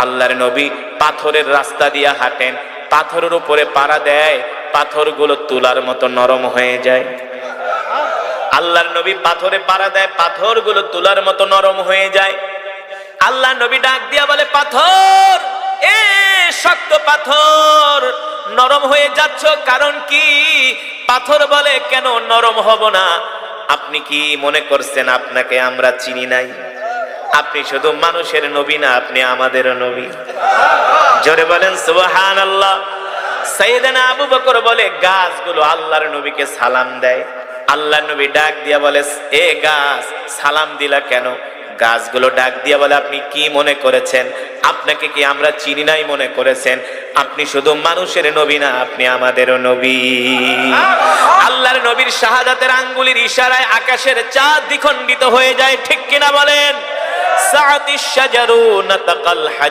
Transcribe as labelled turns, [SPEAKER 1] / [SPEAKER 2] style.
[SPEAKER 1] আল্লাহর নবী পাথরের রাস্তা দিয়ে হাঁটেন, পাথরের উপরে পাড়া দেয়, পাথরগুলো তুলার মতো নরম হয়ে যায়। আল্লাহর নবী পাথরে পাড়া দেয়, পাথরগুলো তুলার মতো নরম হয়ে যায়। আল্লাহর নবী ডাক দিয়া বলে, পাথর, এ শক্ত পাথর, নরম হয়ে যাচ্ছ কারণ কি? পাথর বলে, কেন নরম হব না? আপনি কি মনে করছেন আপনাকে আমরা চিনি নাই? আপনি শুধু মানুষের নবী না, আপনি আমাদের নবী। জোরে বলেন সুবহানাল্লাহ। সাইয়েদনা আবু বকর বলে, গাছগুলো আল্লাহর নবীকে সালাম দেয়। আল্লাহর নবী ডাক দিয়া বলে, এ গাছ, সালাম দিলা কেন? গাছগুলো ডাক দিয়া বলে, আপনি কি মনে করেছেন আপনাকে কি আমরা চিনি নাই মনে করেছেন? আপনি শুধু মানুষের নবী না, আপনি আমাদেরও নবী। আল্লাহর নবীর শাহাদাতের আঙ্গুলের ইশারায় আকাশের চাঁদ দ্বিখণ্ডিত হয়ে যায়, ঠিক কিনা বলেন? সাআতিশ শাজারু নাতাকাল হাজার।